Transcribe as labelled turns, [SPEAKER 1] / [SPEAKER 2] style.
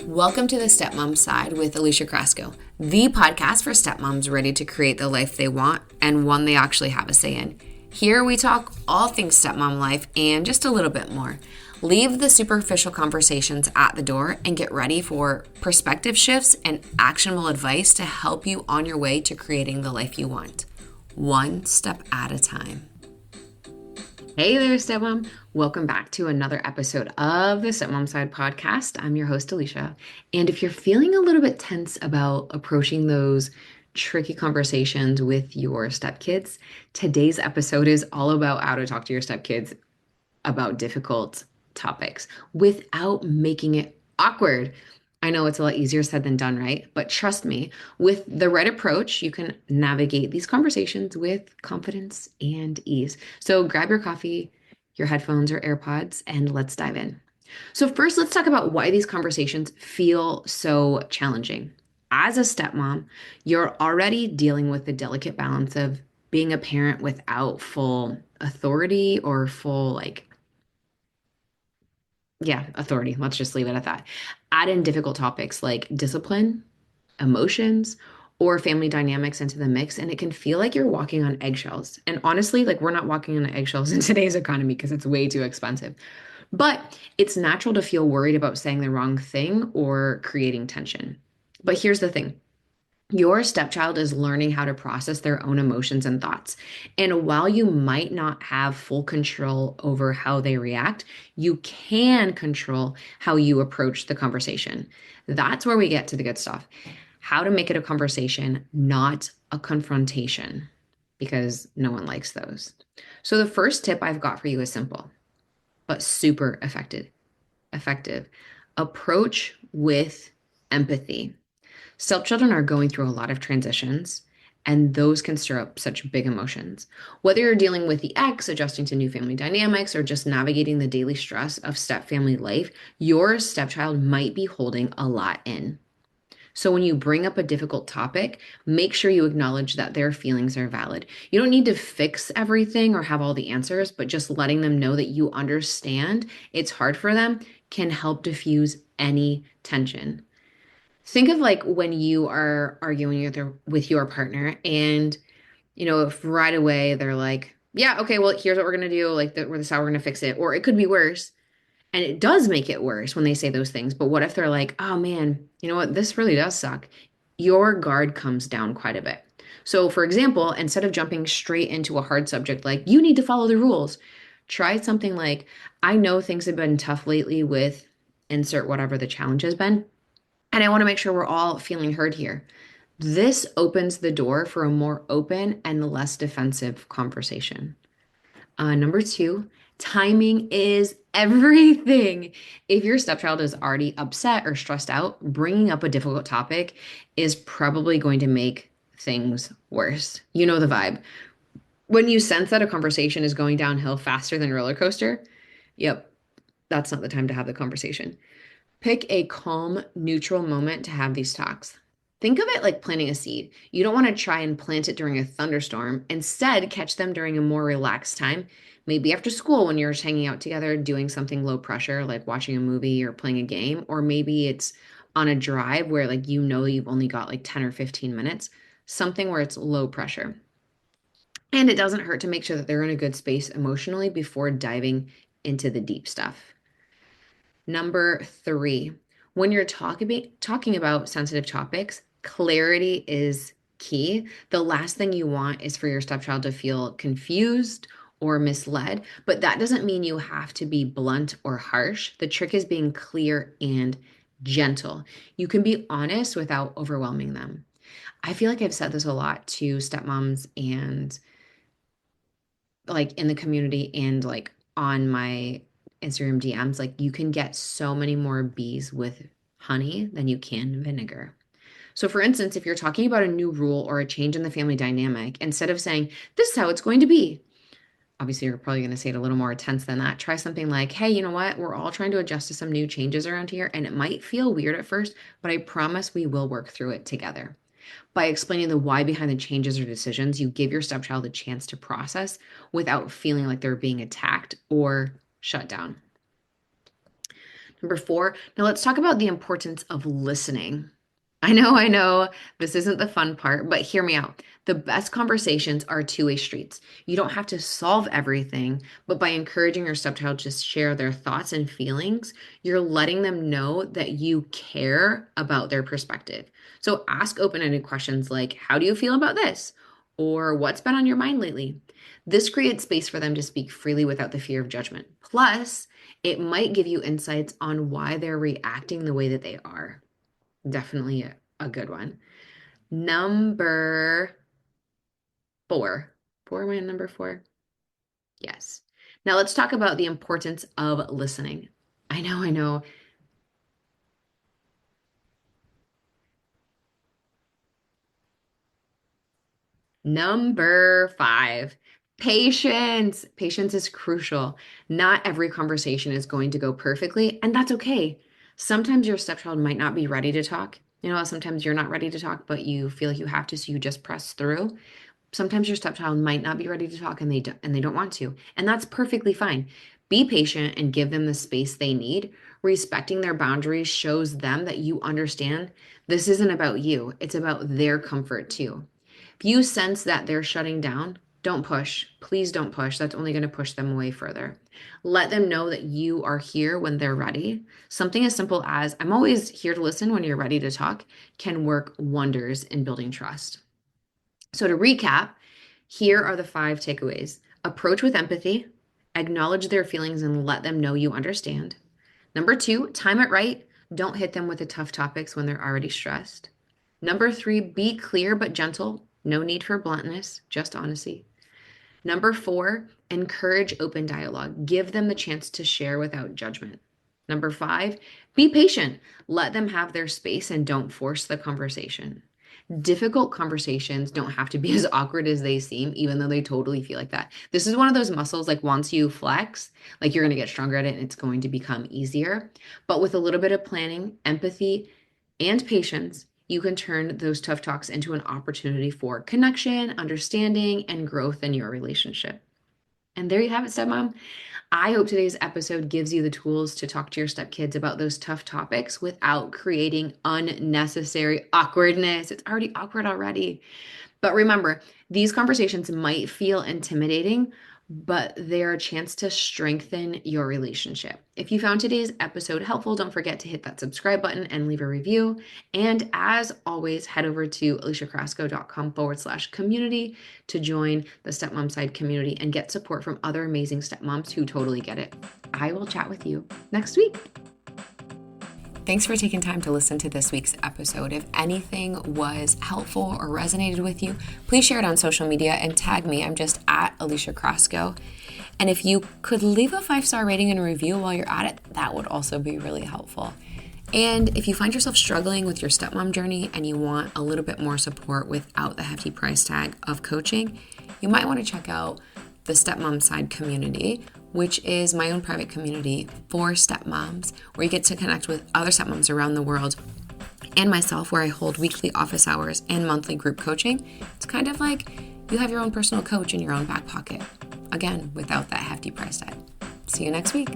[SPEAKER 1] Welcome to the Stepmom Side with Alicia Crasco, the podcast for stepmoms ready to create the life they want and one they actually have a say in. Here we talk all things stepmom life and just a little bit more. Leave the superficial conversations at the door and get ready for perspective shifts and actionable advice to help you on your way to creating the life you want, one step at a time. Hey there, stepmom. Welcome back to another episode of the Stepmom Side podcast. I'm your host, Alicia. And if you're feeling a little bit tense about approaching those tricky conversations with your stepkids, today's episode is all about how to talk to your stepkids about difficult topics without making it awkward. I know it's a lot easier said than done, right? But trust me, with the right approach, you can navigate these conversations with confidence and ease. So grab your coffee, your headphones or AirPods, and let's dive in. So first, let's talk about why these conversations feel so challenging. As a stepmom, you're already dealing with the delicate balance of being a parent without full authority or full authority. Let's just leave it at that. Add in difficult topics like discipline, emotions, or family dynamics into the mix, and it can feel like you're walking on eggshells. And honestly, we're not walking on eggshells in today's economy because it's way too expensive. But it's natural to feel worried about saying the wrong thing or creating tension. But here's the thing. Your stepchild is learning how to process their own emotions and thoughts. And while you might not have full control over how they react, you can control how you approach the conversation. That's where we get to the good stuff. How to make it a conversation, not a confrontation, because no one likes those. So the first tip I've got for you is simple, but super effective. Approach with empathy. Stepchildren are going through a lot of transitions, and those can stir up such big emotions. Whether you're dealing with the ex, adjusting to new family dynamics, or just navigating the daily stress of step-family life, your stepchild might be holding a lot in. So when you bring up a difficult topic, make sure you acknowledge that their feelings are valid. You don't need to fix everything or have all the answers, but just letting them know that you understand it's hard for them can help diffuse any tension. Think of when you are arguing with your partner and, if right away they're like, yeah, okay, well, here's what we're going to do. This is how we're going to fix it. Or it could be worse. And it does make it worse when they say those things. But what if they're like, oh man, you know what? This really does suck. Your guard comes down quite a bit. So, for example, instead of jumping straight into a hard subject like, you need to follow the rules, try something like, I know things have been tough lately with insert whatever the challenge has been. And I want to make sure we're all feeling heard here. This opens the door for a more open and less defensive conversation. Number two, timing is everything. If your stepchild is already upset or stressed out, bringing up a difficult topic is probably going to make things worse. You know the vibe. When you sense that a conversation is going downhill faster than a roller coaster, yep, that's not the time to have the conversation. Pick a calm, neutral moment to have these talks. Think of it like planting a seed. You don't want to try and plant it during a thunderstorm. Instead, catch them during a more relaxed time, maybe after school when you're just hanging out together, doing something low pressure, like watching a movie or playing a game, or maybe it's on a drive where you've only got 10 or 15 minutes, something where it's low pressure. And it doesn't hurt to make sure that they're in a good space emotionally before diving into the deep stuff. Number three, when you're talking about sensitive topics, clarity is key. The last thing you want is for your stepchild to feel confused or misled, but that doesn't mean you have to be blunt or harsh. The trick is being clear and gentle. You can be honest without overwhelming them. I feel like I've said this a lot to stepmoms and in the community and on my Instagram DMs, you can get so many more bees with honey than you can vinegar. So for instance, if you're talking about a new rule or a change in the family dynamic, instead of saying, this is how it's going to be, obviously you're probably going to say it a little more tense than that. Try something like, hey, you know what? We're all trying to adjust to some new changes around here, and it might feel weird at first, but I promise we will work through it together. By explaining the why behind the changes or decisions, you give your stepchild a chance to process without feeling like they're being attacked or shut down. Number 4, now let's talk about the importance of listening. I know, this isn't the fun part, but hear me out. The best conversations are two-way streets. You don't have to solve everything, but by encouraging your stepchild to share their thoughts and feelings, you're letting them know that you care about their perspective. So ask open-ended questions like, how do you feel about this? Or what's been on your mind lately? This creates space for them to speak freely without the fear of judgment. Plus, it might give you insights on why they're reacting the way that they are. Definitely a good one. Number 4. 4, am I on number 4? Yes. Now let's talk about the importance of listening. I know. Number 5, patience. Patience is crucial. Not every conversation is going to go perfectly, and that's okay. Sometimes your stepchild might not be ready to talk. Sometimes you're not ready to talk, but you feel like you have to, so you just press through. Sometimes your stepchild might not be ready to talk and they don't want to, and that's perfectly fine. Be patient and give them the space they need. Respecting their boundaries shows them that you understand this isn't about you, it's about their comfort too. If you sense that they're shutting down, don't push. Please don't push. That's only going to push them away further. Let them know that you are here when they're ready. Something as simple as, I'm always here to listen when you're ready to talk, can work wonders in building trust. So, to recap, here are the 5 takeaways: approach with empathy, acknowledge their feelings and let them know you understand. Number 2, time it right. Don't hit them with the tough topics when they're already stressed. Number 3, be clear but gentle. No need for bluntness, just honesty. Number 4, encourage open dialogue. Give them the chance to share without judgment. Number 5, be patient. Let them have their space and don't force the conversation. Difficult conversations don't have to be as awkward as they seem, even though they totally feel like that. This is one of those muscles, like once you flex, like you're going to get stronger at it and it's going to become easier. But with a little bit of planning, empathy, and patience, you can turn those tough talks into an opportunity for connection, understanding, and growth in your relationship. And there you have it, stepmom. I hope today's episode gives you the tools to talk to your stepkids about those tough topics without creating unnecessary awkwardness. It's already awkward already. But remember, these conversations might feel intimidating, but they're a chance to strengthen your relationship. If you found today's episode helpful, don't forget to hit that subscribe button and leave a review. And as always, head over to aliciacrasco.com/community to join the Stepmom Side community and get support from other amazing stepmoms who totally get it. I will chat with you next week. Thanks for taking time to listen to this week's episode. If anything was helpful or resonated with you, please share it on social media and tag me. I'm just at Alicia Crasco. And if you could leave a 5-star rating and a review while you're at it, that would also be really helpful. And if you find yourself struggling with your stepmom journey and you want a little bit more support without the hefty price tag of coaching, you might want to check out the Stepmom Side community, which is my own private community for stepmoms, where you get to connect with other stepmoms around the world and myself, where I hold weekly office hours and monthly group coaching. It's kind of like you have your own personal coach in your own back pocket. Again, without that hefty price tag. See you next week.